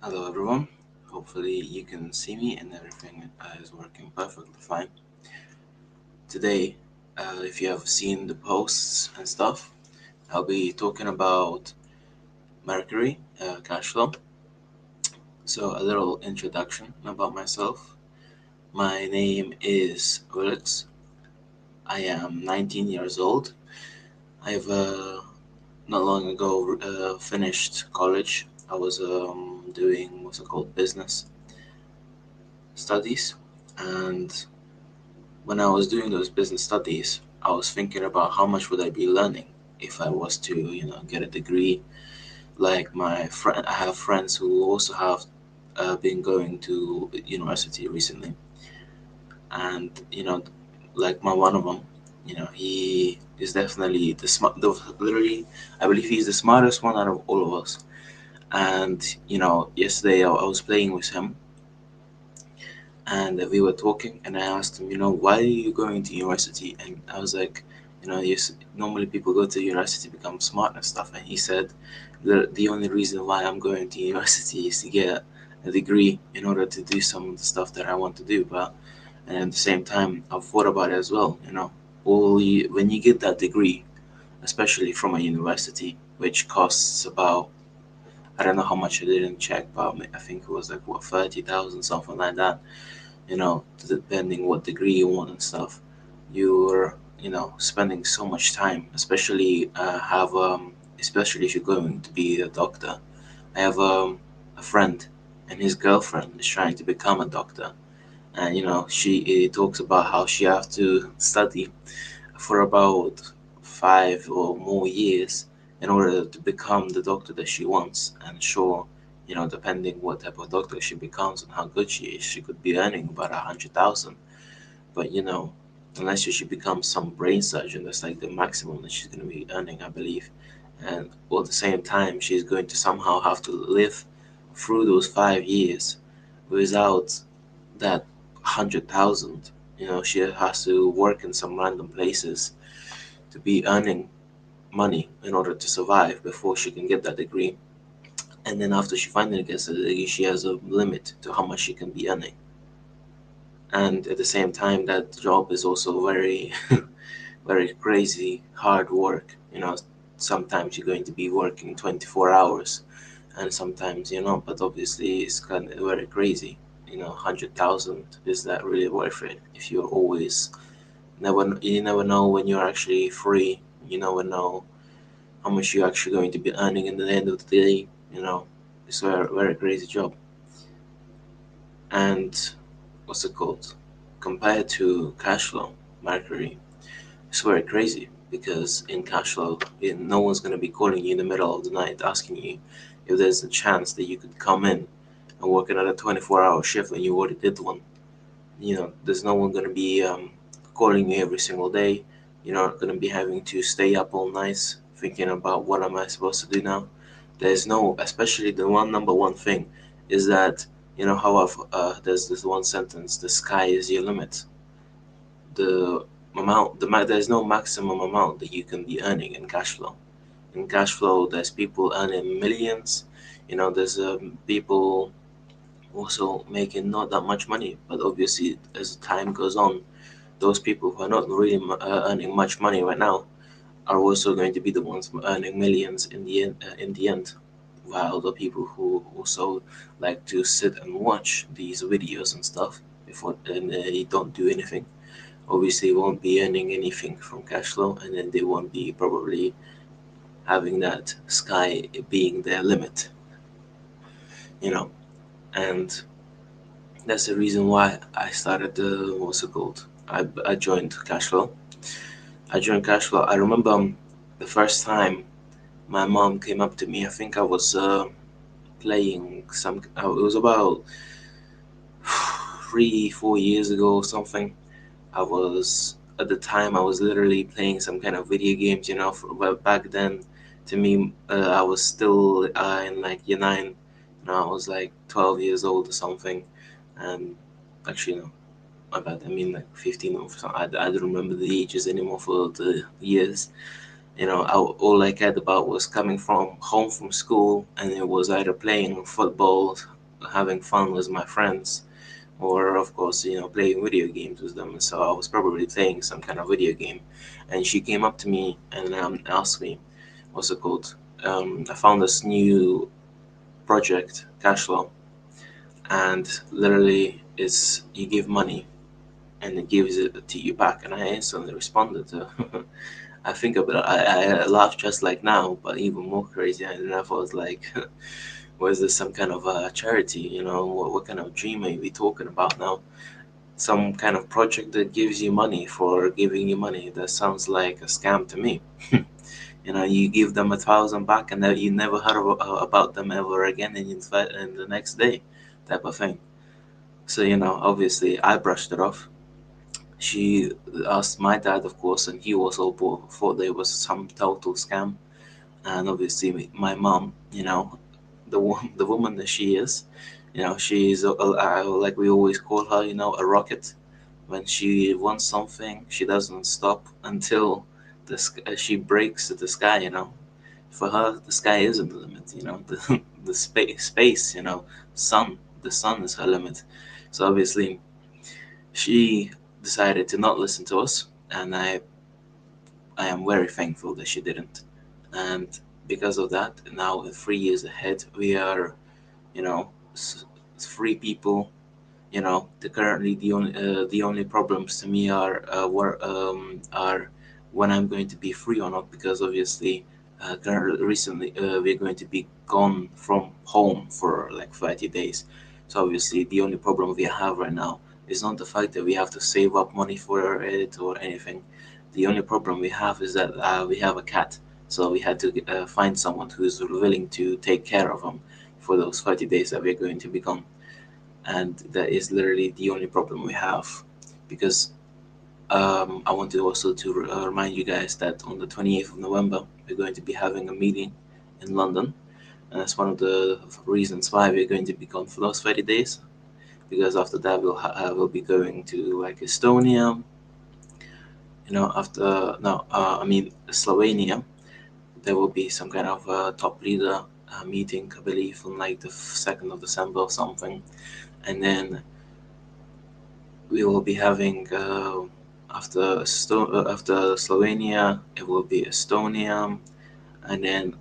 Hello, everyone. Hopefully, you can see me and everything is working perfectly fine. Today, if you have seen the posts and stuff, I'll be talking about Mercury cash flow. So, a little introduction about myself. My name is Willis. I am 19 years old. I've not long ago finished college. I was doing what's it called business studies, and when I was doing those business studies, I was thinking about how much would I be learning if I was to, get a degree. Like my friend, I have friends who also have been going to university recently, and like my one of them, he is definitely the smart. Literally, I believe he's the smartest one out of all of us. And yesterday I was playing with him, and we were talking, and I asked him, why are you going to university? And I was like, yes, normally people go to university to become smart and stuff. And he said, the only reason why I'm going to university is to get a degree in order to do some of the stuff that I want to do. But and at the same time, I've thought about it as well. When you get that degree, especially from a university, which costs about, I don't know how much, I didn't check, but I think it was like what, 30,000, something like that, depending what degree you want and stuff. You're, spending so much time, especially especially if you're going to be a doctor. I have a friend, and his girlfriend is trying to become a doctor, and she talks about how she have to study for about 5 or more years in order to become the doctor that she wants. And sure, depending what type of doctor she becomes and how good she is, she could be earning about 100,000. But unless she becomes some brain surgeon, that's like the maximum that she's going to be earning, I believe. And at the same time, she's going to somehow have to live through those 5 years without that 100,000. She has to work in some random places to be earning money in order to survive before she can get that degree. And then after she finally gets the degree, she has a limit to how much she can be earning. And at the same time, that job is also very, very crazy hard work. Sometimes you're going to be working 24 hours, and sometimes you're not. But obviously, it's kind of very crazy. 100,000, is that really worth it? If you're always you never know when you're actually free. You never know how much you're actually going to be earning in the end of the day. It's a very, very crazy job. And what's it called? Compared to cash flow, Mercury, it's very crazy because in cash flow, no one's going to be calling you in the middle of the night asking you if there's a chance that you could come in and work another 24-hour shift when you already did one. There's no one going to be calling you every single day. You're not going to be having to stay up all night thinking about what am I supposed to do now. There's no, especially the one number one thing is that, how there's this one sentence, the sky is your limit. The there's no maximum amount that you can be earning in cash flow. In cash flow, there's people earning millions. There's people also making not that much money, but obviously as time goes on, those people who are not really earning much money right now are also going to be the ones earning millions in the end. While the people who also like to sit and watch these videos and stuff before and they don't do anything, obviously won't be earning anything from cash flow, and then they won't be probably having that sky being their limit. You know, and that's the reason why I started the what's it called? I joined Cashflow. I joined Cashflow. I remember the first time my mom came up to me. I think I was playing some. It was about 3, 4 years ago or something. I was at the time I was literally playing some kind of video games. But back then, to me, I was still in like year nine. I was like 12 years old or something, and actually no, my bad. I mean like 15 or something. I don't remember the ages anymore for the years. All I cared about was coming from home from school, and it was either playing football, having fun with my friends, or of course, playing video games with them. So I was probably playing some kind of video game, and she came up to me and asked me, what's it called? I found this new project, Cashflow, and literally it's you give money and it gives it to you back. And I instantly responded to I think about I laugh just like now, but even more crazy. And I was like, was this some kind of charity? What kind of dream are we talking about now? Some kind of project that gives you money for giving you money? That sounds like a scam to me. You give them 1,000 back, and then you never heard about them ever again, and in the next day, type of thing. So obviously, I brushed it off. She asked my dad, of course, and he was all thought there was some total scam. And obviously, my mom, the woman that she is, she's like we always call her, a rocket. When she wants something, she doesn't stop until she breaks the sky. For her, the sky isn't the limit. The space, sun, the sun is her limit. So obviously, she decided to not listen to us, and I am very thankful that she didn't. And because of that, now 3 years ahead, we are, you know, three people. The only problems to me are when I'm going to be free or not, because obviously, recently we're going to be gone from home for like 30 days. So obviously, the only problem we have right now is not the fact that we have to save up money for it or anything. The only problem we have is that we have a cat, so we had to find someone who's willing to take care of him for those 30 days that we're going to be gone. And that is literally the only problem we have, because I want to also to remind you guys that on the 28th of November we're going to be having a meeting in London, and that's one of the reasons why we're going to be gone for those 30 days, because after that we'll be going to like Estonia, after no I mean Slovenia. There will be some kind of top leader meeting, I believe, on like the 2nd of December or something. And then we will be having after Slovenia, it will be Estonia, and then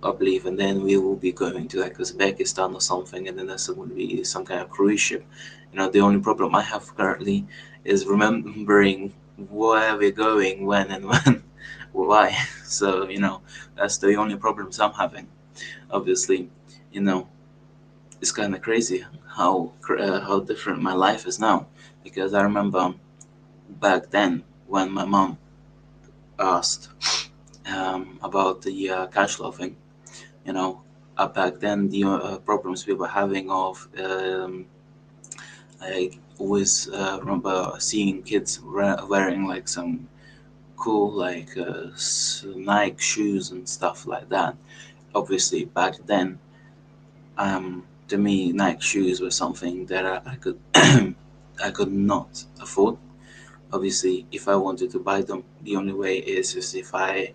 I believe, and then we will be going to like Uzbekistan or something, and then there's going to be some kind of cruise ship. The only problem I have currently is remembering where we're going, when, and when, why. So that's the only problems I'm having. Obviously, you know, it's kind of crazy how different my life is now, because I remember back then when my mom asked about the cash flow thing. You know, back then the problems we were having of I always remember seeing kids wearing like some cool like Nike shoes and stuff like that. Obviously, back then, to me, Nike shoes were something that I could I could not afford. Obviously, if I wanted to buy them, the only way is if I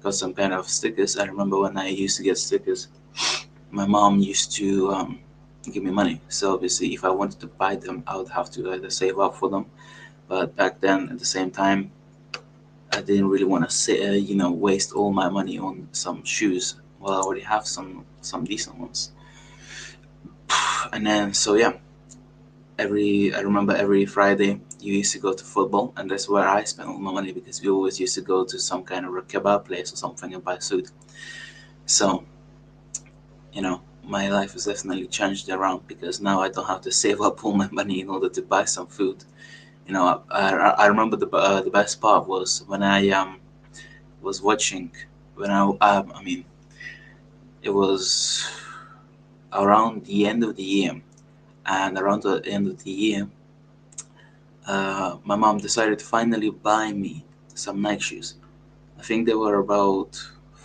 got some kind of stickers. I remember when I used to get stickers, my mom used to give me money. So obviously, if I wanted to buy them, I would have to either save up for them. But back then, at the same time, I didn't really want to say, waste all my money on some shoes. Well, I already have some decent ones. And then, so yeah, I remember every Friday you used to go to football, and that's where I spent all my money, because we always used to go to some kind of a kebab place or something and buy food. So my life has definitely changed around, because now I don't have to save up all my money in order to buy some food. I remember the best part was when I was watching when I mean it was around the end of the year, and around the end of the year, my mom decided to finally buy me some Nike shoes. I think they were about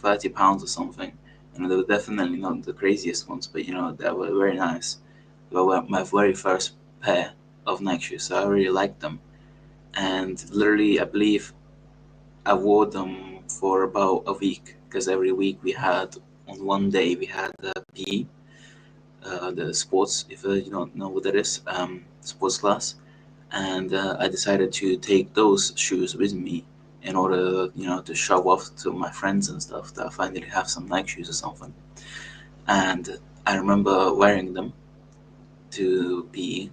£30 or something, and they were definitely not the craziest ones, but they were very nice. They were my very first pair of Nike shoes, so I really liked them. And literally, I believe I wore them for about a week, because every week we had, on one day we had PE, the sports, if you don't know what that is, sports class. And I decided to take those shoes with me in order, to show off to my friends and stuff that I finally have some Nike shoes or something. And I remember wearing them to be.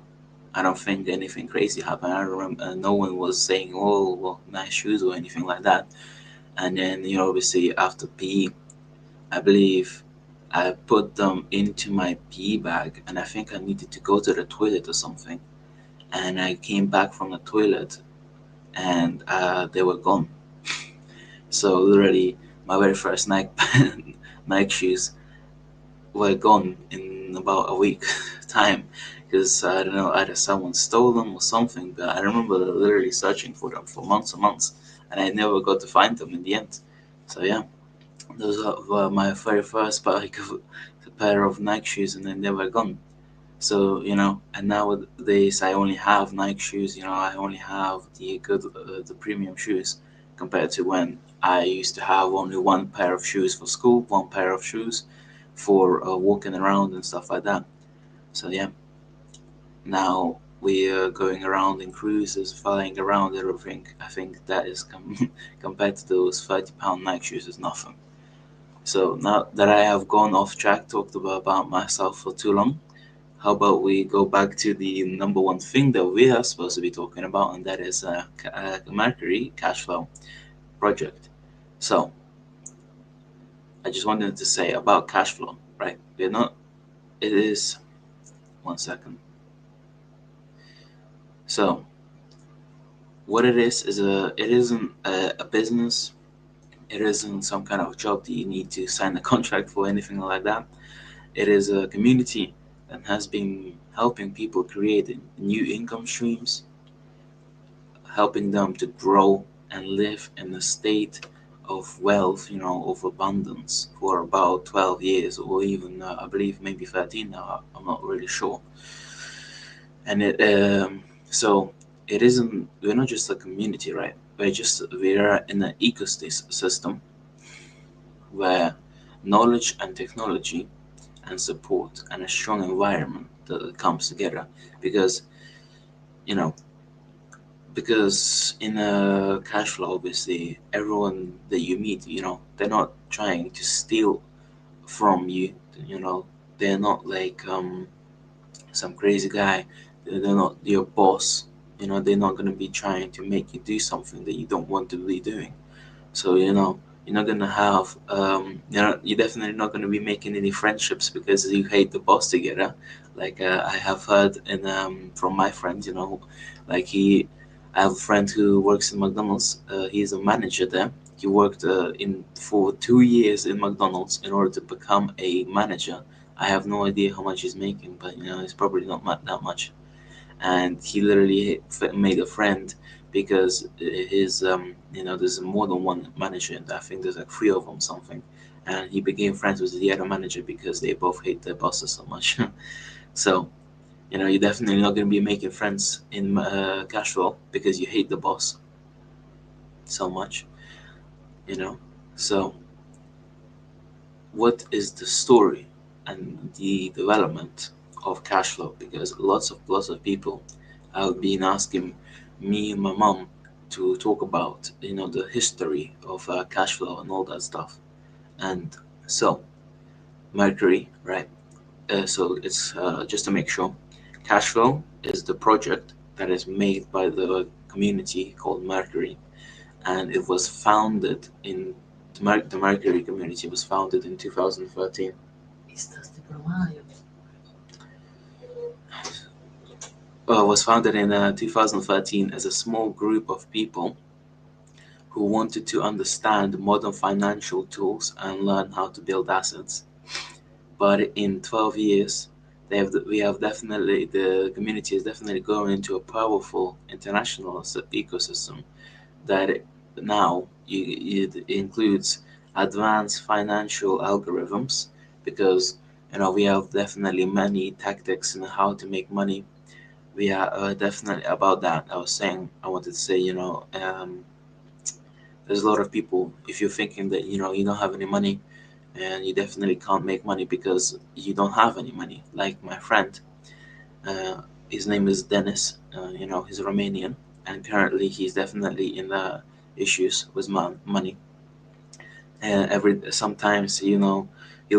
I don't think anything crazy happened. I remember no one was saying, "Oh, well, nice shoes" or anything like that. And then, obviously after PE, I believe I put them into my PE bag, and I think I needed to go to the toilet or something. And I came back from the toilet, and they were gone. So literally, my very first Nike Nike shoes were gone in about a week time, because I don't know, either someone stole them or something. But I remember literally searching for them for months and months, and I never got to find them in the end. So yeah, those were my very first pair of Nike shoes, and then they were gone. So, and nowadays I only have Nike shoes. I only have the premium shoes, compared to when I used to have only one pair of shoes for school, one pair of shoes for walking around and stuff like that. So yeah, now we are going around in cruises, flying around everything. I think that is compared to those £30 Nike shoes is nothing. So now that I have gone off track, talked about myself for too long, how about we go back to the number one thing that we are supposed to be talking about, and that is Mercury cash flow project. So I just wanted to say about cash flow, right? We're not. It is 1 second. So what it is a. It isn't a business. It isn't some kind of job that you need to sign a contract for, anything like that. It is a community that has been helping people create new income streams, helping them to grow and live in a state of wealth, of abundance for about 12 years, or even, I believe, maybe 13 now. I'm not really sure. And so it isn't, we're not just a community, right? We're in an ecosystem where knowledge and technology and support and a strong environment that comes together. Because, you know, because in a cash flow, obviously everyone that you meet, they're not trying to steal from you. you know they're not like some crazy guy. They're not your boss. They're not going to be trying to make you do something that you don't want to be doing. So you're not gonna have you're definitely not gonna be making any friendships because you hate the boss together. Like I have heard from my friends, like I have a friend who works in McDonald's. He's a manager there. He worked in for 2 years in McDonald's in order to become a manager. I have no idea how much he's making, but it's probably not that much. And he literally made a friend because his there's more than one manager. I think there's like three of them something, and he became friends with the other manager because they both hate their bosses so much. So you're definitely not going to be making friends in cash flow because you hate the boss so much. you know so what is the story and the development of cash flow? Because lots of people have been asking me and my mom to talk about the history of cash flow and all that stuff. And so Mercury, right? So it's just to make sure, cash flow is the project that is made by the community called Mercury, and it was founded in the Mercury community was founded in 2013. Was founded in 2013 as a small group of people who wanted to understand modern financial tools and learn how to build assets. But in 12 years, the community is definitely going into a powerful international ecosystem that now it includes advanced financial algorithms, because we have definitely many tactics in how to make money. We are definitely about that. I wanted to say, There's a lot of people, if you're thinking that you don't have any money, and you definitely can't make money because you don't have any money. Like my friend, uh, his name is Dennis. He's Romanian, and currently he's definitely in the issues with money. And every sometimes, he'll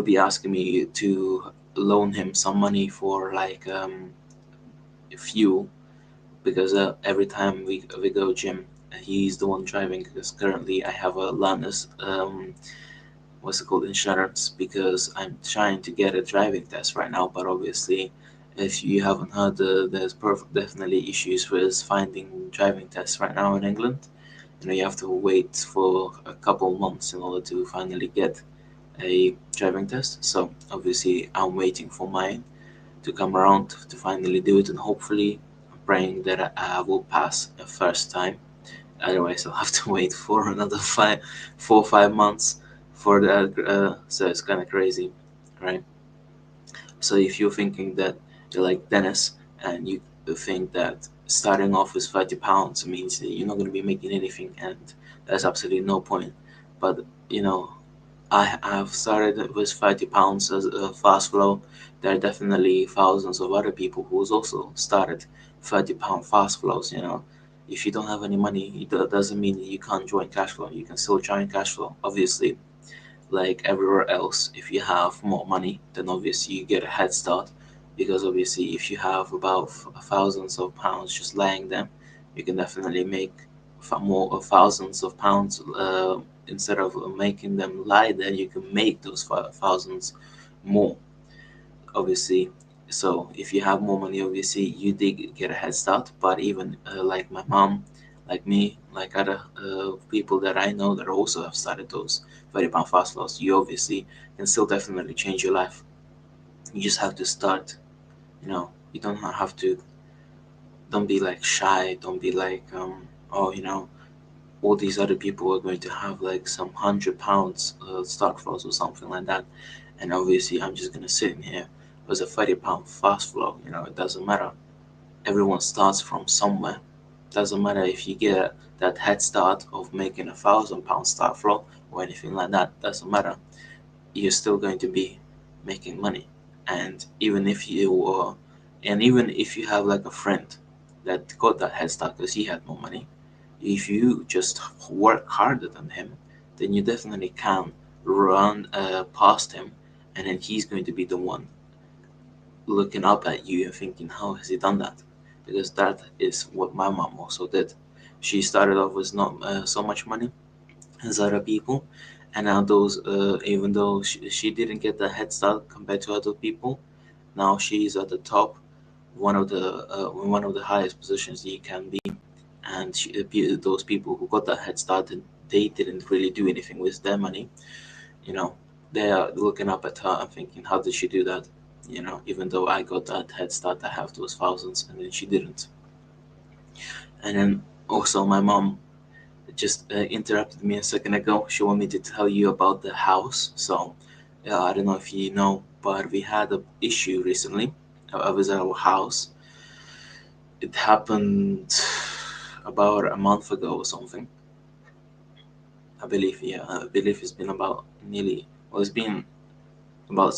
be asking me to loan him some money for like fuel, because every time we go gym, he's the one driving. Because currently I have a learner's what's it called, insurance, because I'm trying to get a driving test right now. But obviously, if you haven't heard, there's definitely issues with finding driving tests right now in England. You have to wait for a couple months in order to finally get a driving test. So obviously, I'm waiting for mine to come around to finally do it, and hopefully, I'm praying that I will pass the first time. Otherwise, I'll have to wait for another 4 or 5 months for that. So it's kind of crazy, right? So if you're thinking that you're like Dennis, and you think that starting off with £30 means that you're not going to be making anything, and there's absolutely no point. But you know, I have started with £30 as a fast flow. There are definitely thousands of other people who's also started £30 fast flows. If you don't have any money, it doesn't mean you can't join cash flow. You can still join cash flow. Obviously, like everywhere else, if you have more money, then obviously you get a head start. Because obviously, if you have about thousands of pounds just lying there, you can definitely make more thousands of pounds. Instead of making them lie there, you can make those thousands more, obviously. So if you have more money, obviously you did get a head start. But even like my mom, like me, like other people that I know that also have started those £30 fast flows, you obviously can still definitely change your life. You just have to start. You don't have to. Don't be like shy. Don't be like oh, all these other people are going to have like some £100 start flows or something like that, and obviously I'm just gonna sit in here with a £30 fast flow. It doesn't matter. Everyone starts from somewhere. Doesn't matter if you get that head start of making £1,000 start flow or anything like that. Doesn't matter. You're still going to be making money. And even if you have like a friend that got that head start because he had more money, if you just work harder than him, then you definitely can run past him, and then he's going to be the one looking up at you and thinking, how has he done that? Because that is what my mom also did. She started off with not so much money as other people, and now even though she didn't get the head start compared to other people, now she's at the top, one of the highest positions you can be. And those people who got that head start, and they didn't really do anything with their money. You know, they are looking up at her and thinking, how did she do that? Even though I got that head start, I have those thousands, and then she didn't. And then also my mom just interrupted me a second ago. She wanted me to tell you about the house. So I don't know if you know, but we had an issue recently with our house. It happened about a month ago or something. I believe, yeah, I believe it's been about it's been about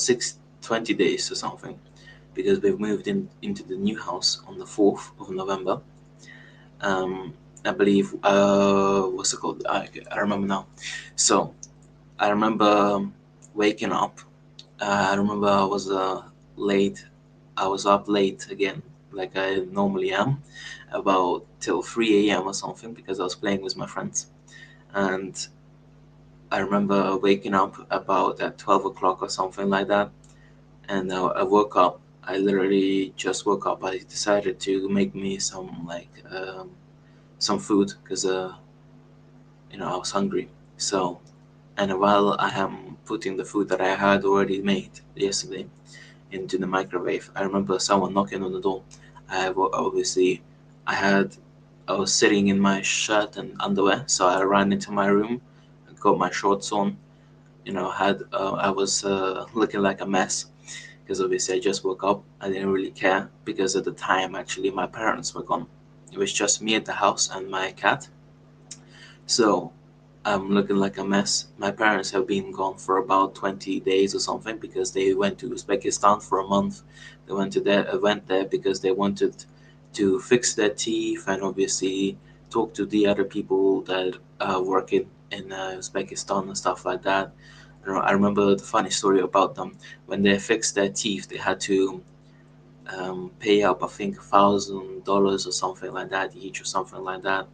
20 days or something, because we've moved into the new house on the 4th of November. Um, I believe, what's it called? I remember now. So I remember waking up. I remember I was late. I was up late again, like I normally am, about till 3 a.m. or something, because I was playing with my friends. And I remember waking up about at 12 o'clock or something like that. And I woke up. I literally just woke up. I decided to make me some food, because I was hungry. So, and while I am putting the food that I had already made yesterday into the microwave, I remember someone knocking on the door. Obviously, I had I was sitting in my shirt and underwear, so I ran into my room, got my shorts on. Had I was looking like a mess, because obviously I just woke up. I didn't really care, because at the time actually my parents were gone. It was just me at the house and my cat. So I'm looking like a mess. My parents have been gone for about 20 days or something because they went to Uzbekistan for a month. They went there because they wanted to fix their teeth and obviously talk to the other people that work in Uzbekistan and stuff like that. I remember the funny story about them. When they fixed their teeth, they had to pay up, I think, $1,000 or something like that each or something like that.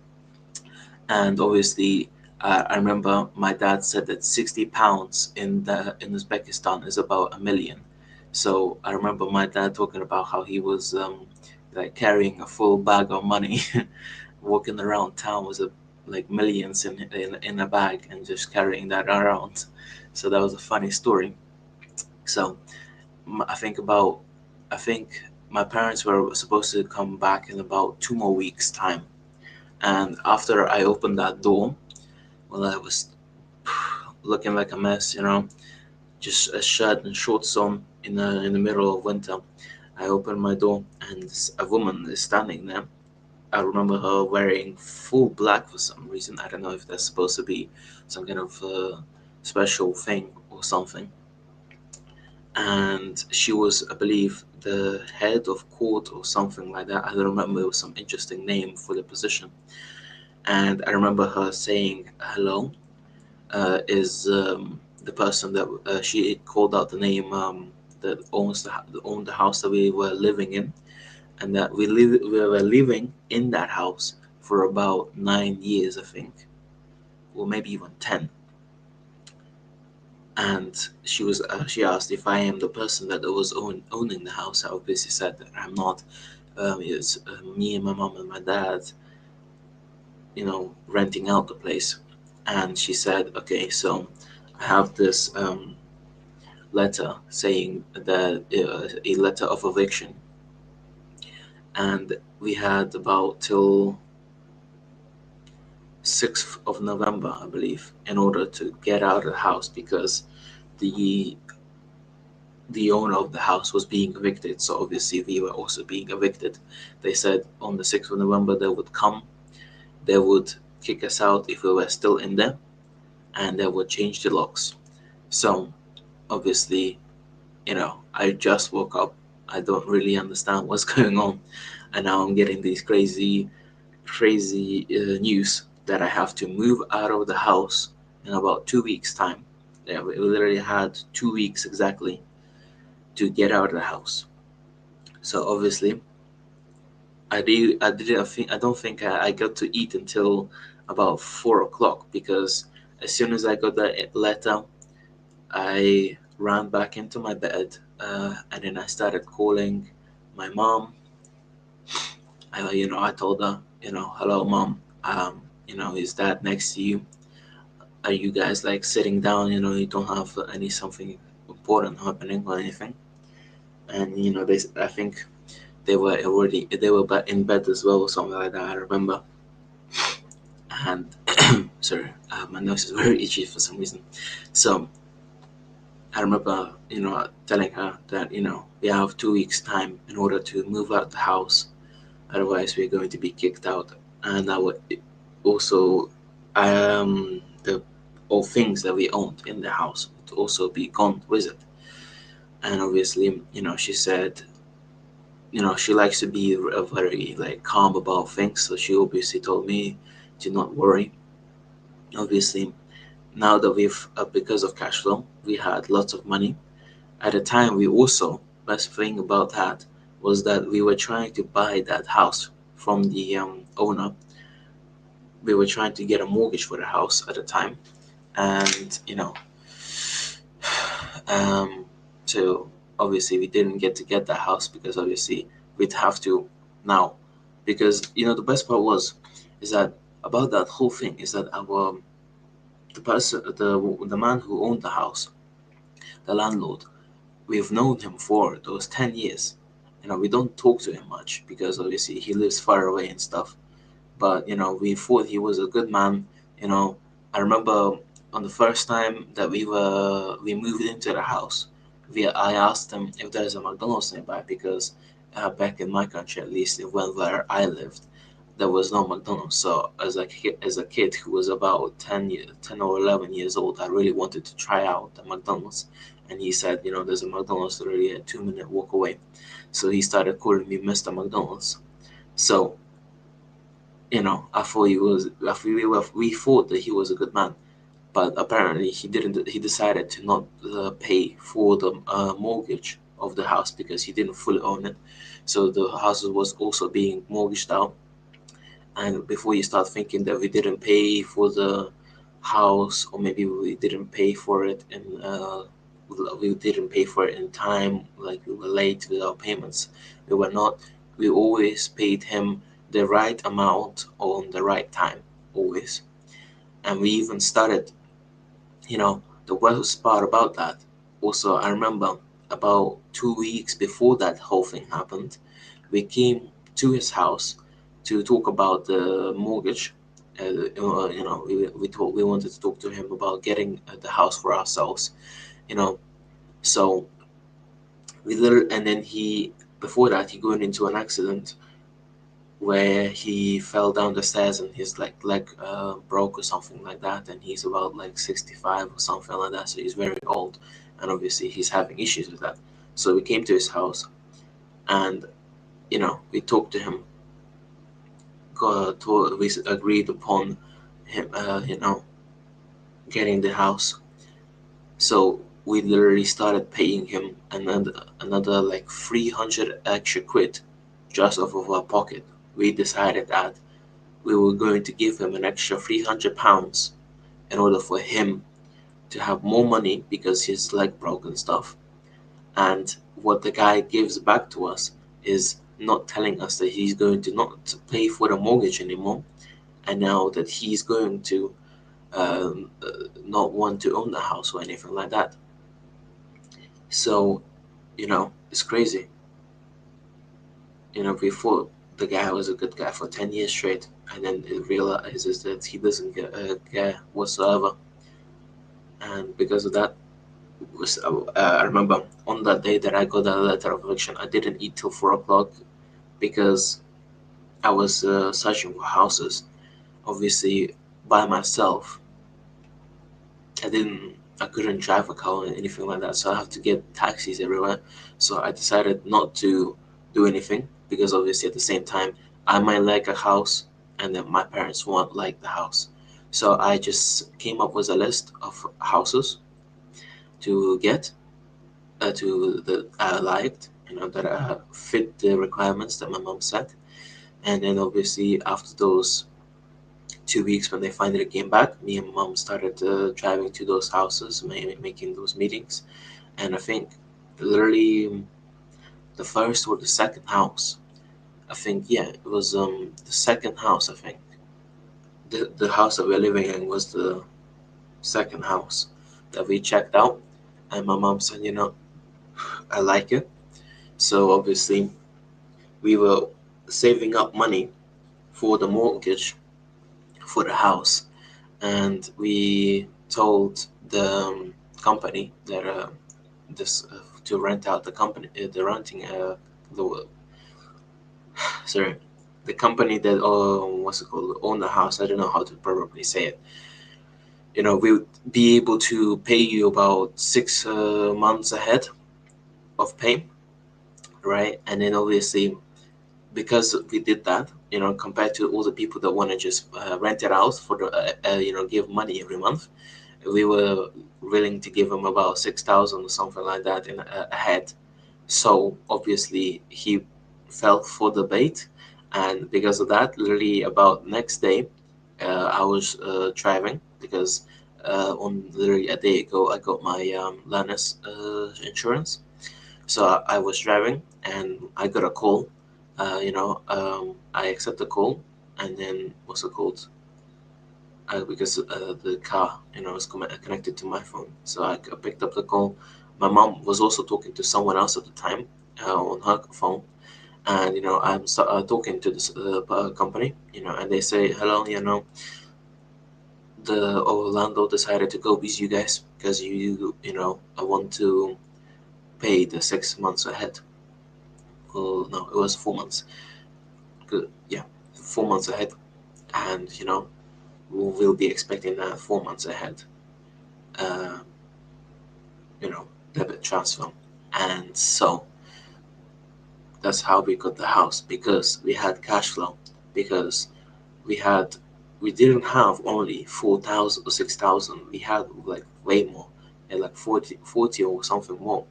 And obviously, I remember my dad said that 60 pounds in Uzbekistan is about a million. So I remember my dad talking about how he was like carrying a full bag of money, walking around town with like millions in a bag and just carrying that around. So that was a funny story. So I think about, I think my parents were supposed to come back in about 2 more weeks' time. And after I opened that door, well, I was looking like a mess, just a shirt and shorts on in the middle of winter. I opened my door and a woman is standing there. I remember her wearing full black for some reason. I don't know if that's supposed to be some kind of special thing or something. And she was, I believe, the head of court or something like that. I don't remember. It was some interesting name for the position. And I remember her saying hello, is the person that she called out the name that owned the house that we were living in, and that we were living in that house for about 9 years, I think, or maybe even 10. And she asked if I am the person that was owning the house. I obviously said that I'm not. It's me and my mom and my dad, renting out the place. And she said, okay, so I have this letter saying that a letter of eviction, and we had about till 6th of November, I believe, in order to get out of the house because the the owner of the house was being evicted. So obviously we were also being evicted. They said on the 6th of November they would come, they would kick us out if we were still in there, and they would change the locks. So obviously, I just woke up. I don't really understand what's going on, and now I'm getting these crazy news that I have to move out of the house in about 2 weeks' time. Yeah, we literally had 2 weeks exactly to get out of the house. So obviously, I didn't think I don't think I got to eat until about 4 o'clock because as soon as I got that letter, I ran back into my bed, and then I started calling my mom. I told her, hello, mom. Is dad next to you? Are you guys like sitting down? You don't have any something important happening or anything? And I think they were in bed as well or something like that. I remember. And sorry, my nose is very itchy for some reason. So I remember, telling her that we have 2 weeks time in order to move out the house, otherwise we're going to be kicked out, and I would also the all things that we owned in the house would also be gone with it. And obviously, she said, she likes to be very like calm about things, so she obviously told me to not worry. Obviously, now that we've because of cash flow, we had lots of money. At the time, we also, best thing about that was that we were trying to buy that house from the owner. We were trying to get a mortgage for the house at the time, and um, so obviously we didn't get the house because obviously we'd have to now, because the best part was is that about that whole thing is that our the person the man who owned the house, the landlord, we've known him for those 10 years. We don't talk to him much because obviously he lives far away and stuff. But, we thought he was a good man. You know, I remember on the first time that we moved into the house, I asked him if there's a McDonald's nearby because back in my country, at least, where I lived, there was no McDonald's. So as a kid who was about 10 or 11 years old, I really wanted to try out the McDonald's. And he said, there's a McDonald's literally a 2-minute walk away. So he started calling me Mr. McDonald's. So I thought we thought that he was a good man, but apparently he didn't. He decided to not pay for the mortgage of the house because he didn't fully own it. So the house was also being mortgaged out. And before you start thinking that we didn't pay for the house, or maybe we didn't pay for it in time, like we were late with our payments. We were not. We always paid him the right amount on the right time, always. And we even started, the worst part about that. Also, I remember about 2 weeks before that whole thing happened, we came to his house to talk about the mortgage. We wanted to talk to him about getting the house for ourselves. You know, so and then before that, he got into an accident where he fell down the stairs and his leg broke or something like that, and he's about like 65 or something like that, so he's very old, and obviously he's having issues with that. So we came to his house, and we talked to him, we agreed upon him, getting the house. So we literally started paying him another like 300 extra quid just off of our pocket. We decided that we were going to give him an extra £300 in order for him to have more money because his leg broke and stuff. And what the guy gives back to us is not telling us that he's going to not pay for the mortgage anymore, and now that he's going to not want to own the house or anything like that. So, it's crazy. We thought the guy was a good guy for 10 years straight, and then it realizes that he doesn't care whatsoever. And because of that, I remember on that day that I got that letter of eviction, I didn't eat till 4 o'clock because I was searching for houses, obviously by myself. I couldn't drive a car or anything like that, so I have to get taxis everywhere. So I decided not to do anything because obviously at the same time I might like a house and then my parents won't like the house. So I just came up with a list of houses to get, to that I liked, that fit the requirements that my mom said. And then obviously after those 2 weeks, when they finally came back, me and mom started driving to those houses, making those meetings. And I think literally the first or the second house, I think, yeah, it was the second house. I think the house that we're living in was the second house that we checked out, and my mom said, I like it. So obviously we were saving up money for the mortgage for the house, and we told the company that this to rent out the company, the renting the sorry, the company that what's it called, own the house. I don't know how to properly say it. We'll be able to pay you about 6 months ahead of pay, right? And then obviously, because we did that, compared to all the people that want to just rent it out for the give money every month, we were willing to give him about 6,000 or something like that in ahead. So obviously he fell for the bait, and because of that, literally about next day, I was driving because on literally a day ago I got my learner's insurance. So I was driving and I got a call. I accept the call, and then what's it called? Because the car, is connected to my phone. So I picked up the call. My mom was also talking to someone else at the time on her phone, and I'm talking to this company, and they say, hello, the Orlando decided to go with you guys because I want to pay the 6 months ahead. Well, no, it was 4 months. Good, yeah. 4 months ahead, and we'll be expecting that 4 months ahead, uh, debit transfer. And so that's how we got the house, because we had cash flow, because we had we didn't have only 4,000 or 6,000. We had like way more, and like 40 or something more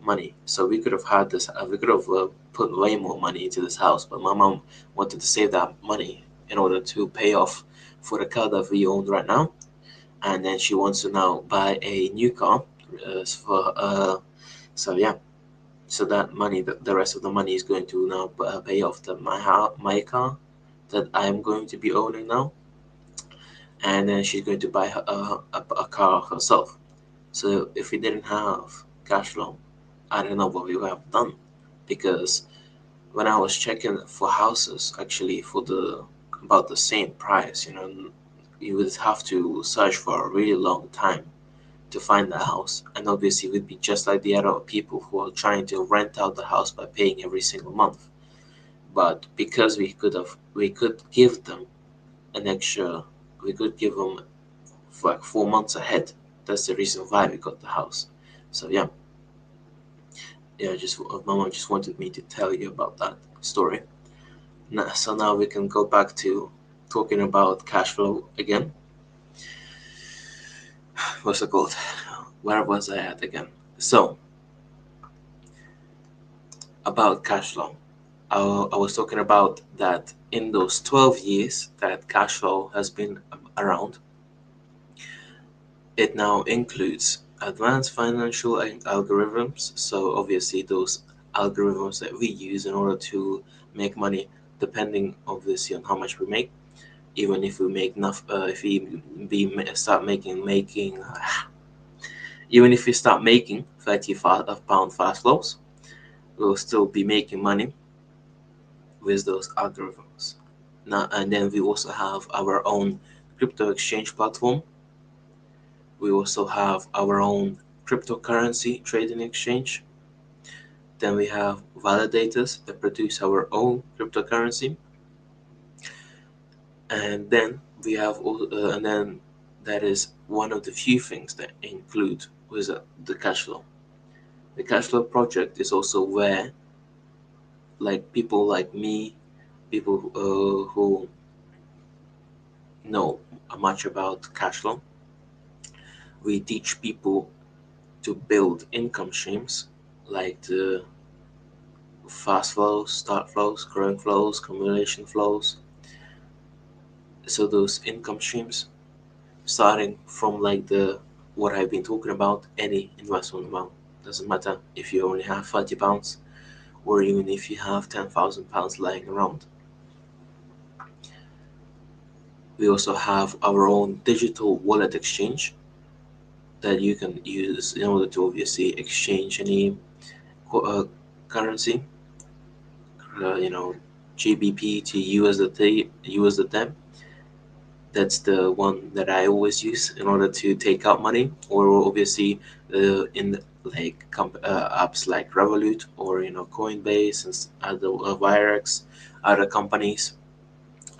money. So we could have had this. We could have put way more money into this house, but my mom wanted to save that money in order to pay off for the car that we own right now, and then she wants to now buy a new car. For so yeah, so that money, the rest of the money is going to now pay off my car that I'm going to be owning now, and then she's going to buy a car herself. So if we didn't have cash flow, I don't know what we would have done, because when I was checking for houses, actually for the about the same price, you would have to search for a really long time to find the house, and obviously it would be just like the other people who are trying to rent out the house by paying every single month. But because we could give them an extra, we could give them for like 4 months ahead. That's the reason why we got the house. So yeah, just mama just wanted me to tell you about that story. So now we can go back to talking about cash flow again. What's it called? Where was I at again? So about cash flow, I was talking about that in those 12 years that cash flow has been around, it now includes advanced financial algorithms. So obviously those algorithms that we use in order to make money, depending obviously on how much we make. Even if we make enough, if we start making, even if we start making 30 pound fast flows, we'll still be making money with those algorithms. Now, and then we also have our own crypto exchange platform. We also have our own cryptocurrency trading exchange. Then we have validators that produce our own cryptocurrency. And then we have and then that is one of the few things that include with the cash flow. The cash flow project is also where like people like me, people who know much about cash flow, we teach people to build income streams like the fast flows, start flows, growing flows, accumulation flows. So those income streams, starting from like the what I've been talking about, any investment amount. Doesn't matter if you only have £30 or even if you have £10,000 lying around. We also have our own digital wallet exchange that you can use in order to obviously exchange any currency, uh, you know, GBP to USDT. That's the one that I always use in order to take out money, or obviously in like apps like Revolut or Coinbase and other Virex, other companies.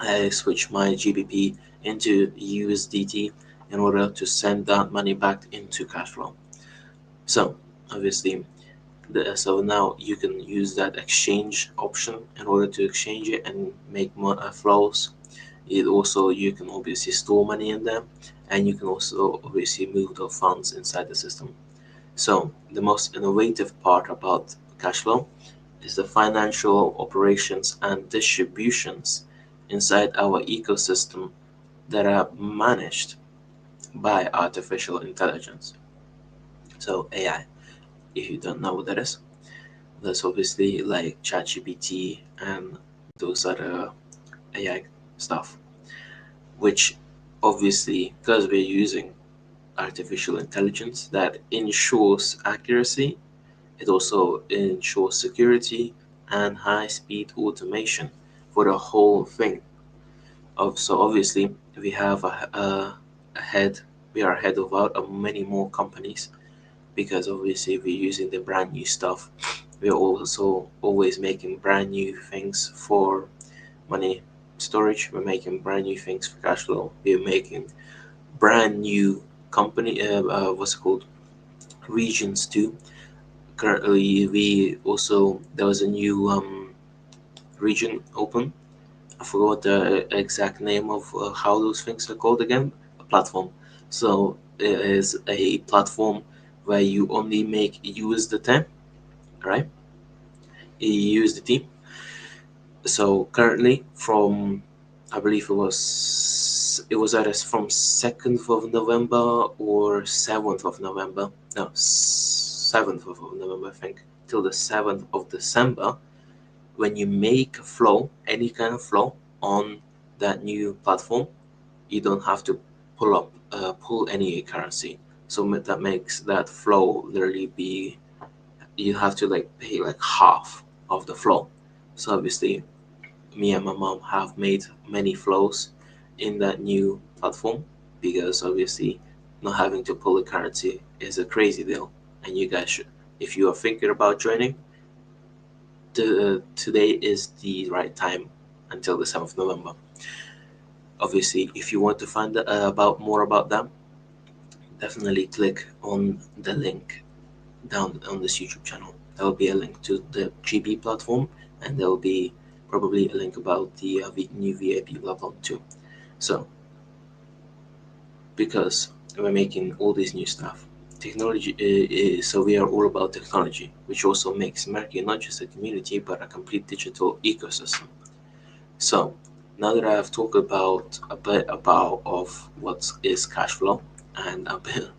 I switch my GBP into USDT in order to send that money back into cash flow. So obviously, so now you can use that exchange option in order to exchange it and make more flows. It also, you can obviously store money in them, and you can also obviously move the funds inside the system. So the most innovative part about cash flow is the financial operations and distributions inside our ecosystem that are managed by artificial intelligence. So AI, if you don't know what that is, that's obviously like ChatGPT and those other AI stuff, which obviously, because we're using artificial intelligence that ensures accuracy, it also ensures security and high speed automation for the whole thing. So obviously we have ahead, we are ahead of many more companies, because obviously we're using the brand new stuff. We're also always making brand new things for money. storage. We're making brand new things for cash flow. We're making brand new company, what's it called, regions too. Currently, we also there was a new region open. I forgot the exact name of how those things are called again. A platform. So it is a platform where you only make USDT, right? USDT. So currently, from I believe it was either from 2nd of November or 7th of November. No, 7th of November, I think, till the 7th of December. When you make a flow, any kind of flow on that new platform, you don't have to pull any currency. So that makes that flow literally be, you have to like pay like half of the flow. So obviously, me and my mom have made many flows in that new platform, because obviously not having to pull a currency is a crazy deal. And you guys should, if you are thinking about joining, today is the right time until the 7th of November. Obviously, if you want to find about more about them, definitely click on the link down on this YouTube channel. There will be a link to the GB platform, and there will be probably a link about the new VIP platform too. So, because we're making all this new stuff, technology so we are all about technology, which also makes Mercury not just a community but a complete digital ecosystem. So, now that I have talked about a bit about of what is cash flow, and a bit,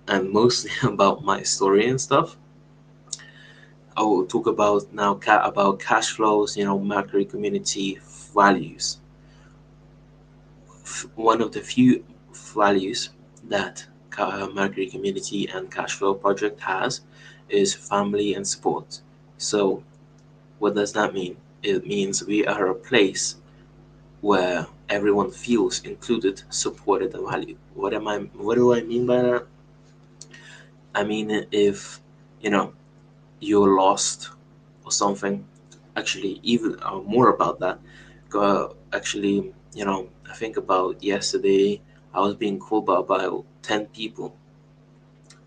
and mostly about my story and stuff, I will talk about now about cash flows, Mercury community values. One of the few values that Mercury community and cash flow project has is family and support. So, what does that mean? It means we are a place where everyone feels included, supported, and valued. What do I mean by that? I mean, if you know you're lost or something, actually, even more about that. Actually, I think about yesterday, I was being called by about 10 people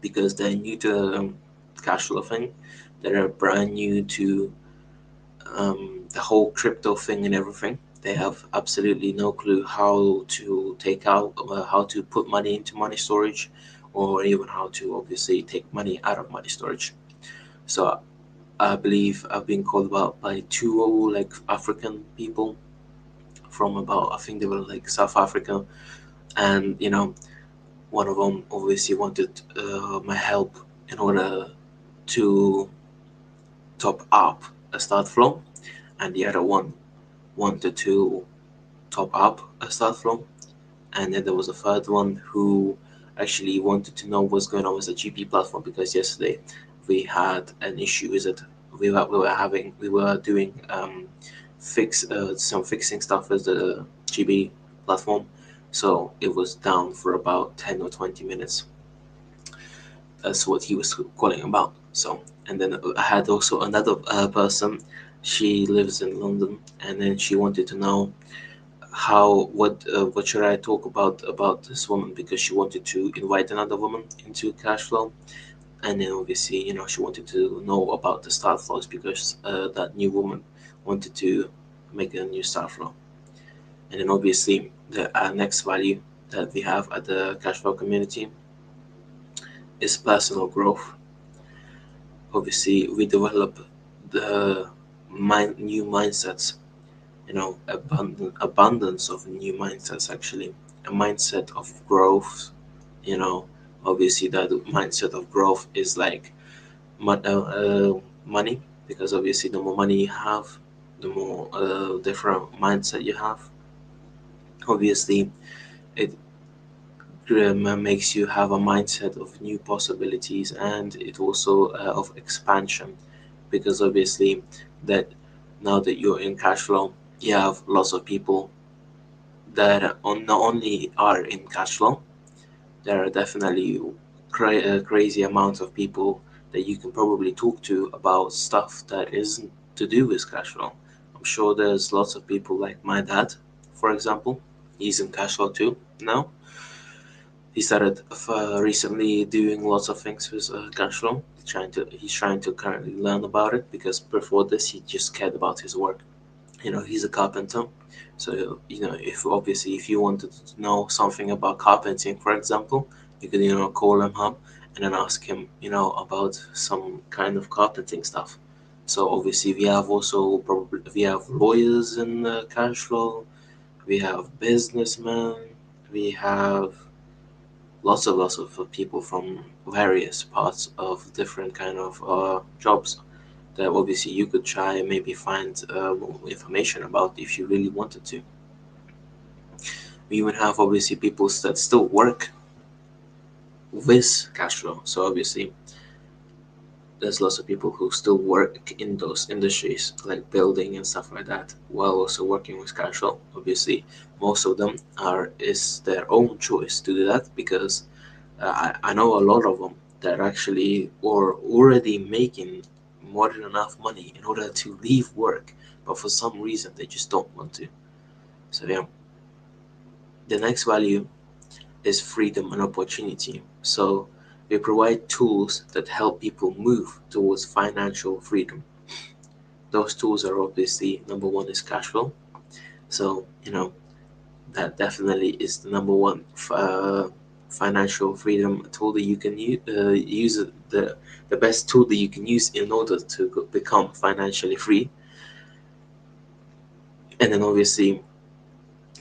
because they're new to cash flow thing. They're brand new to the whole crypto thing and everything. They have absolutely no clue how to take out, how to put money into money storage, or even how to obviously take money out of money storage. So I believe I've been called about by two like African people from about, I think they were like South Africa, and one of them obviously wanted my help in order to top up a start flow, and the other one wanted to top up a start flow, and then there was a third one who actually wanted to know what's going on with the GP platform, because yesterday we had an issue with it. We were doing some fixing stuff with the GB platform, so it was down for about 10 or 20 minutes. That's what he was calling about. So, and then I had also another person. She lives in London, and then she wanted to know what should I talk about this woman, because she wanted to invite another woman into cash flow, and then obviously she wanted to know about the start flows, because that new woman wanted to make a new start flow. And then obviously the next value that we have at the cash flow community is personal growth. Obviously we develop the new mindsets, abundance of new mindsets, actually a mindset of growth. you know Obviously that mindset of growth is like money, because obviously the more money you have, the more different mindset you have. Obviously it makes you have a mindset of new possibilities, and it also of expansion, because obviously that now that you're in cash flow, you have lots of people that not only are in cash flow, there are definitely crazy amounts of people that you can probably talk to about stuff that isn't to do with cash flow. I'm sure there's lots of people like my dad for example. He's in cash flow too now. He started recently doing lots of things with cash flow. He's trying to currently learn about it, because before this he just cared about his work. He's a carpenter. So if you wanted to know something about carpenting, for example, you could call him up and then ask him about some kind of carpenting stuff. So obviously we have lawyers in cash flow, we have businessmen, we have lots of people from various parts of different kind of jobs that obviously you could try and maybe find more information about if you really wanted to. We even have obviously people that still work with cash flow. So obviously there's lots of people who still work in those industries like building and stuff like that while also working with cash flow. Obviously most of them is their own choice to do that, because I know a lot of them that actually are already making more than enough money in order to leave work, but for some reason they just don't want to. So yeah, the next value is freedom and opportunity. So we provide tools that help people move towards financial freedom. Those tools are obviously, number one is cash flow. So that definitely is the number one financial freedom tool that you can use the best tool that you can use in order to become financially free. And then obviously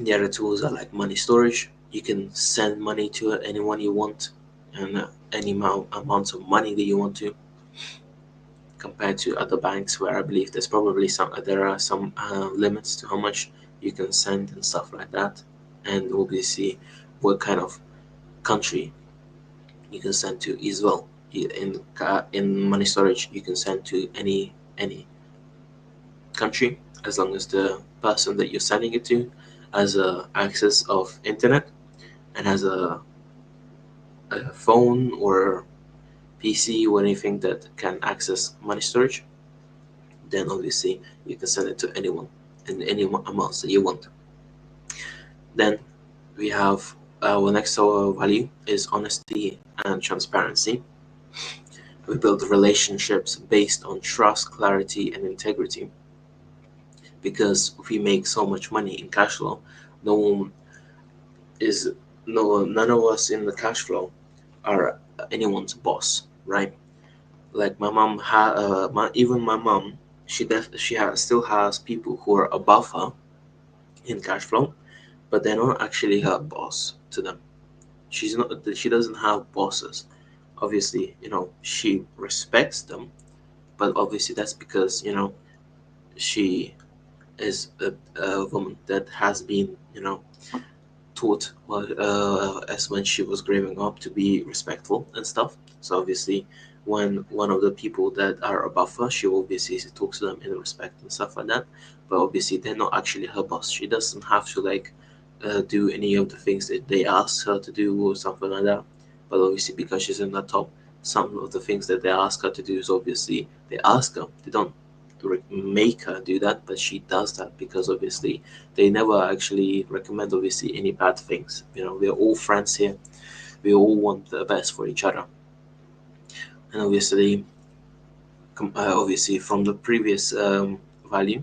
the other tools are like money storage. You can send money to anyone you want, and any amounts of money that you want to, compared to other banks where I believe there are some limits to how much you can send and stuff like that. And obviously what kind of country you can send to as well. In money storage you can send to any country, as long as the person that you're sending it to has access of internet and has a phone or PC or anything that can access money storage. Then obviously you can send it to anyone in any amounts that you want. Then we have our next value is honesty and transparency. We build relationships based on trust, clarity, and integrity. Because we make so much money in cash flow, no one is none of us in the cash flow are anyone's boss, right? Like my mom even my mom, still has people who are above her in cash flow, but they're not actually her boss to them. She doesn't have bosses. Obviously she respects them, but obviously that's because she is a woman that has been taught as when she was growing up to be respectful and stuff. So obviously when one of the people that are above her, she obviously talks to them in respect and stuff like that. But obviously they're not actually her boss. She doesn't have to do any of the things that they ask her to do or something like that. But obviously because she's in the top, some of the things that they ask her to do is obviously they ask her. They don't make her do that, but she does that because obviously they never actually recommend obviously any bad things. We're all friends here. We all want the best for each other. And obviously from the previous value,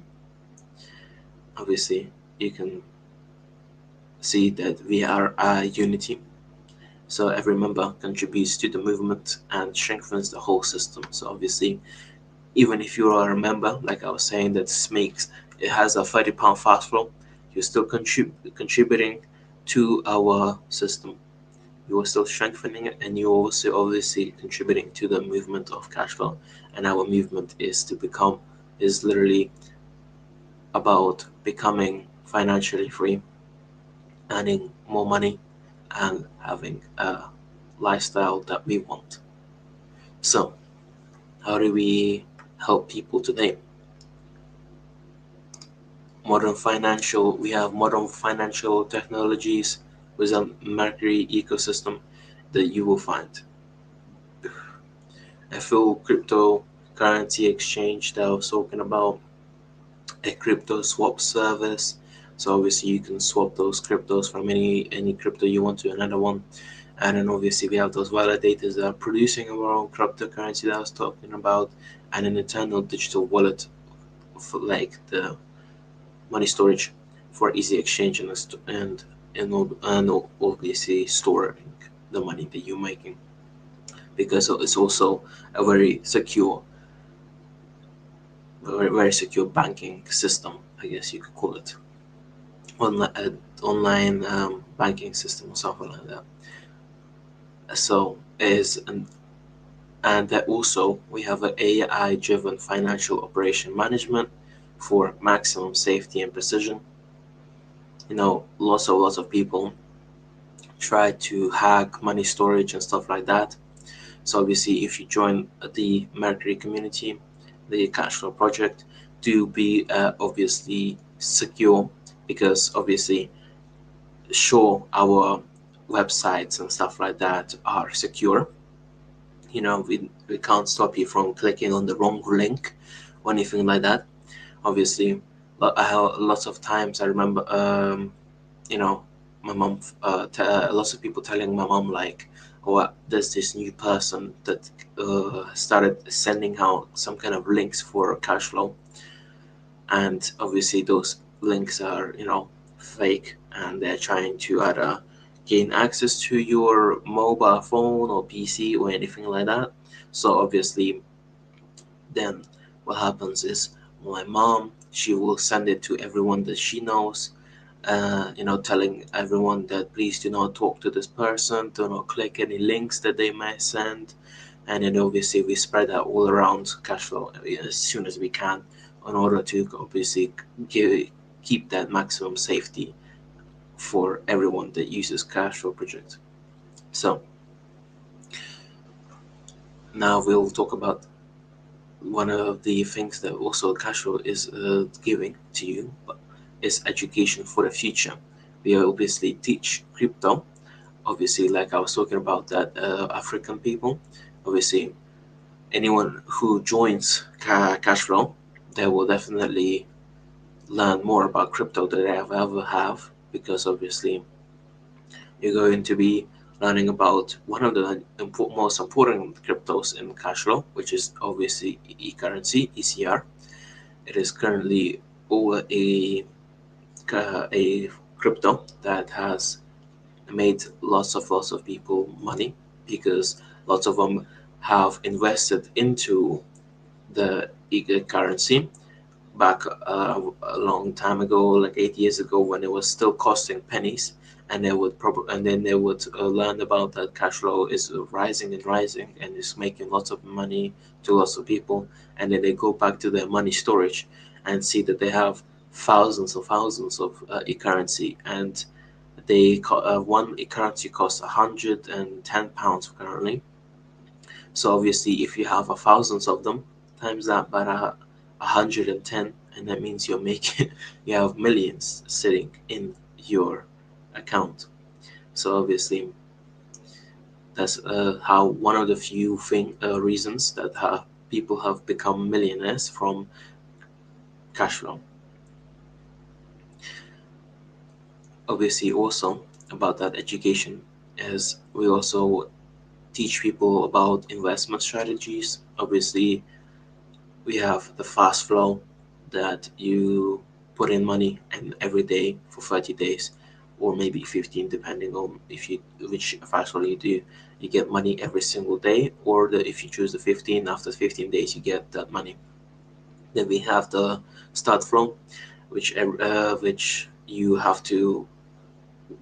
obviously you can see that we are a unity. So every member contributes to the movement and strengthens the whole system. So obviously, even if you are a member, like I was saying, it has a £30 fast flow, you're still contributing to our system. You are still strengthening it, and you're also obviously contributing to the movement of cash flow. And our movement is literally about becoming financially free, earning more money, and having a lifestyle that we want. So, how do we help people today? We have modern financial technologies with a Mercury ecosystem that you will find a full cryptocurrency exchange that I was talking about, a crypto swap service, So obviously you can swap those cryptos from any crypto you want to another one. And then obviously we have those validators that are producing our own cryptocurrency that I was talking about, and an internal digital wallet for like the money storage for easy exchange and obviously storing the money that you're making, because it's also a very secure banking system, I guess you could call it, online banking system or something like that. So is and that also we have an AI driven financial operation management for maximum safety and precision. Lots of people try to hack money storage and stuff like that. So obviously, if you join the Mercury community, the cash flow project, do be obviously secure, because obviously, sure, our websites and stuff like that are secure. We can't stop you from clicking on the wrong link or anything like that. Obviously, but lots of times I remember, you know, my mom, lots of people telling my mom like, "Oh, there's this new person that started sending out some kind of links for cash flow," and obviously those links are, fake, and they're trying to either gain access to your mobile phone or PC or anything like that. So obviously, then what happens is my mom, she will send it to everyone that she knows, telling everyone that please do not talk to this person, do not click any links that they may send, and then obviously we spread that all around cash flow as soon as we can, in order to obviously give, keep that maximum safety for everyone that uses cash flow project. So now we'll talk about one of the things that also cash flow is giving to you is education for the future. We obviously teach crypto, obviously, like I was talking about that African people. Obviously, anyone who joins cash flow, they will definitely learn more about crypto than they ever have, because obviously you're going to be learning about one of the most important cryptos in cash flow, which is obviously e-currency, ECR. It is currently over a crypto that has made lots of people money, because lots of them have invested into the currency back a long time ago, like 8 years ago, when it was still costing pennies, and then they would learn about that cash flow is rising and rising and is making lots of money to lots of people, and then they go back to their money storage and see that they have thousands of e-currency, and one e-currency costs £110 currently. So obviously, if you have thousands of them, times that by 110, and that means you're making you have millions sitting in your account. So obviously, that's how one of the few reasons that people have become millionaires from cash flow. Obviously, also about that education, is we also teach people about investment strategies. Obviously, we have the fast flow, that you put in money and every day for 30 days, or maybe 15, depending on if you which fast flow you do. You get money every single day, or if you choose the 15, after 15 days you get that money. Then we have the start flow, which you have to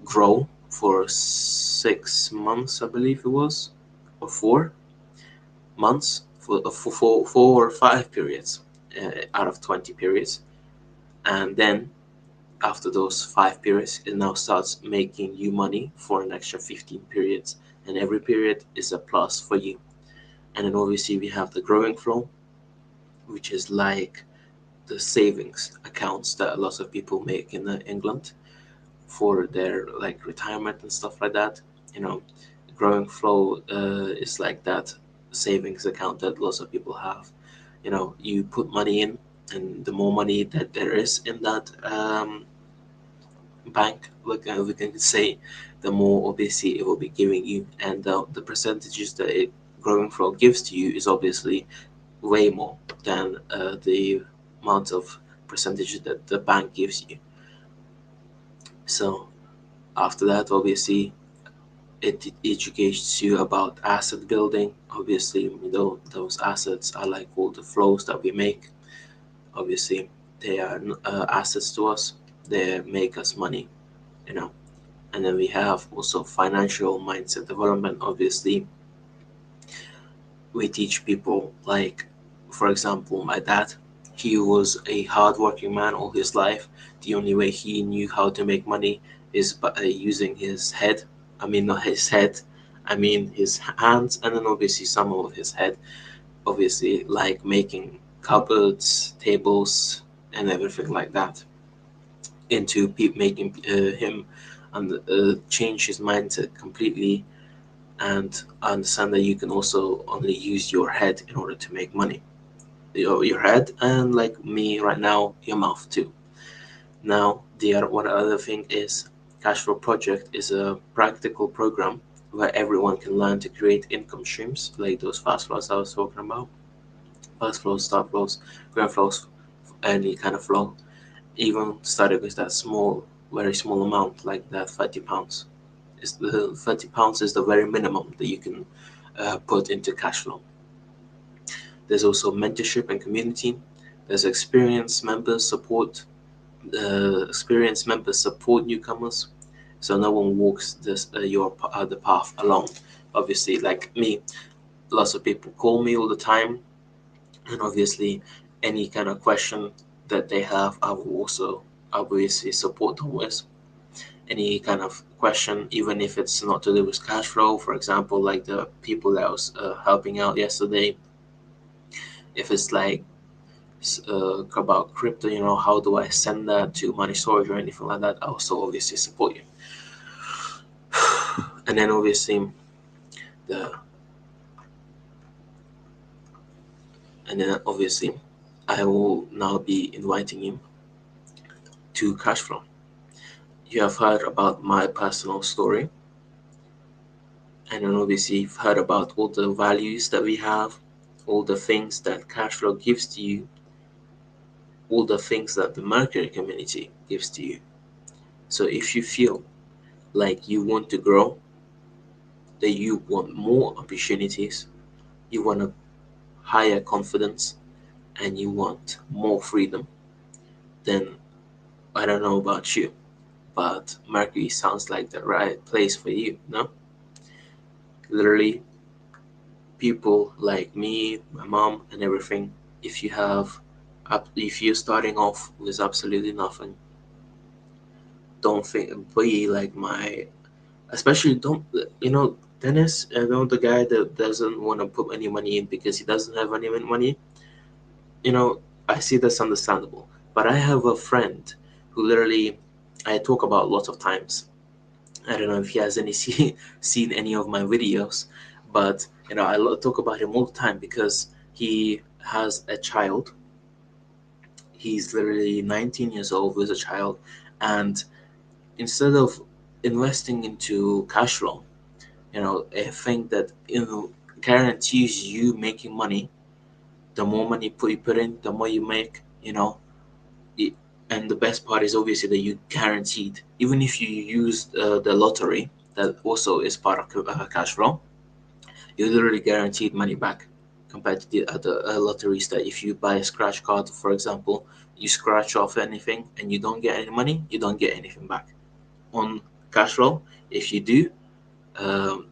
grow for 6 months, I believe it was, or 4 months, for 4 or 5 periods out of 20 periods. And then after those 5 periods, it now starts making you money for an extra 15 periods. And every period is a plus for you. And then obviously we have the growing flow, which is like the savings accounts that lots of people make in England for their like retirement and stuff like that. You know, growing flow is like that savings account that lots of people have. You put money in, and the more money that there is in that bank, we can say, the more obviously it will be giving you, and the percentages that it growing flow gives to you is obviously way more than the amount of percentages that the bank gives you. So after that, obviously, it educates you about asset building. Obviously, those assets are like all the flows that we make. Obviously, they are assets to us. They make us money, you know. And then we have also financial mindset development. Obviously, we teach people, like, for example, my dad. He was a hardworking man all his life. The only way he knew how to make money is by using his head. I mean, not his head, I mean his hands, and then obviously some of his head. Obviously, like making cupboards, tables, and everything like that. Into making him and change his mindset completely, and understand that you can also only use your head in order to make money. Your head, and like me right now, your mouth too. Now, the other one other thing is Cashflow Project is a practical program where everyone can learn to create income streams, like those fast flows I was talking about. Fast flows, start flows, grand flows, any kind of flow. Even started with that small, very small amount, like that £30. Is the £30 is the very minimum that you can put into cash flow. There's also mentorship and community. There's experienced members support newcomers, so no one walks the path alone. Obviously, like me, lots of people call me all the time, and obviously, any kind of question that they have, I will also obviously support them with. Any kind of question, even if it's not to do with cash flow. For example, like the people that I was helping out yesterday, if it's like about crypto, how do I send that to money storage or anything like that, I also obviously support you. And then the obviously I will now be inviting you to cash flow. You have heard about my personal story, and then obviously you've heard about all the values that we have, all the things that cash flow gives to you, all the things that the Mercury community gives to you. So if you feel like you want to grow, that you want more opportunities, you want a higher confidence, and you want more freedom, then I don't know about you, but Mercury sounds like the right place for you, no? Literally, people like me, my mom, and everything, if you have, if you're starting off with absolutely nothing, don't think, be like my, especially don't, Dennis, the guy that doesn't want to put any money in because he doesn't have any money, you know, I see that's understandable. But I have a friend who literally I talk about lots of times. I don't know if he has seen any of my videos, but I talk about him all the time because he has a child. He's literally 19 years old with a child, and instead of investing into cash flow, a thing that guarantees you making money. The more money you put in, the more you make. It, and the best part is obviously that you guaranteed, even if you use the lottery, that also is part of cash flow, you literally guaranteed money back compared to the other lotteries that if you buy a scratch card, for example, you scratch off anything and you don't get any money, you don't get anything back. On cash flow, if you do, um,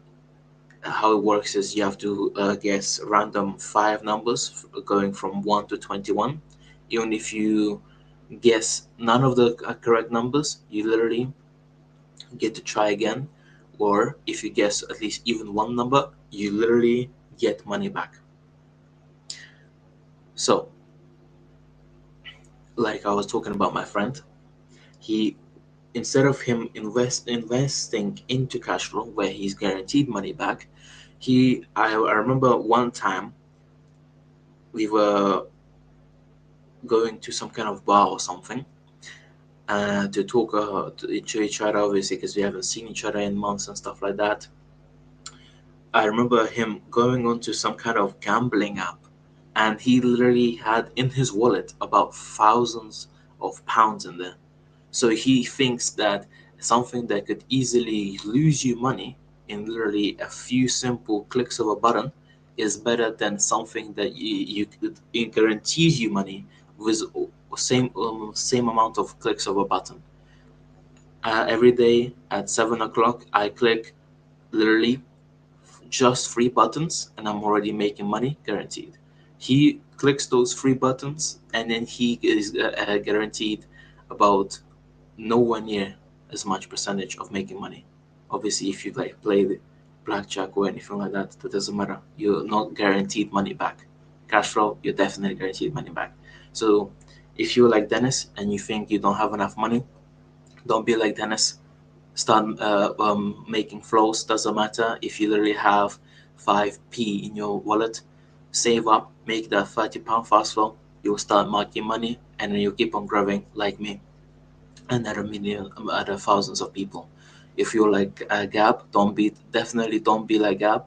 how it works is you have to guess random five numbers going from 1 to 21. Even if you guess none of the correct numbers, you literally get to try again. Or if you guess at least even one number, you literally get money back. So, like I was talking about my friend, he instead of him investing into cash flow where he's guaranteed money back, I remember one time we were going to some kind of bar or something, to talk to each other, obviously, because we haven't seen each other in months and stuff like that. I remember him going onto some kind of gambling app, and he literally had in his wallet about thousands of pounds in there. So he thinks that something that could easily lose you money in literally a few simple clicks of a button is better than something that it guarantees you money with same amount of clicks of a button. Every day at 7 o'clock, I click literally just three buttons, and I'm already making money guaranteed. He clicks those three buttons, and then he is guaranteed about nowhere near as much percentage of making money. Obviously, if you like play the blackjack or anything like that, that doesn't matter. You're not guaranteed money back. Cash flow, you're definitely guaranteed money back. So if you're like Dennis and you think you don't have enough money, don't be like Dennis. Start making flows. Doesn't matter if you literally have 5p in your wallet. Save up, make that £30 fast flow. You'll start making money, and then you'll keep on growing like me and other million, other thousands of people. If you're like Gab, don't be like Gab.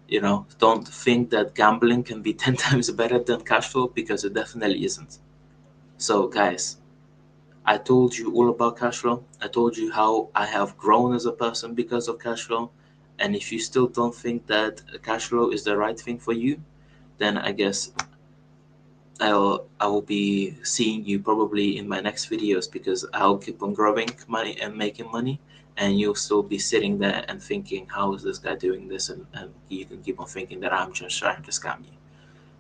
You know, don't think that gambling can be 10 times better than cash flow, because it definitely isn't. So, guys, I told you all about cash flow. I told you how I have grown as a person because of cash flow. And if you still don't think that cash flow is the right thing for you, then I guess I will be seeing you probably in my next videos, because I'll keep on growing money and making money, and you'll still be sitting there and thinking, how is this guy doing this? And you can keep on thinking that I'm just trying to scam you.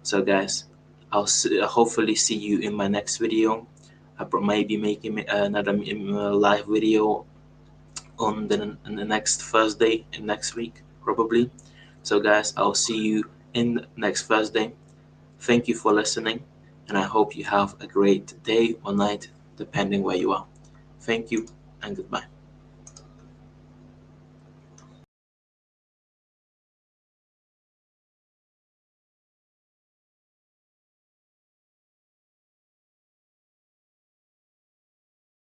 So, guys, hopefully see you in my next video. I maybe making another live video on the next Thursday in next week, probably. So, guys, I'll see you in next Thursday. Thank you for listening, and I hope you have a great day or night, depending where you are. Thank you, and goodbye.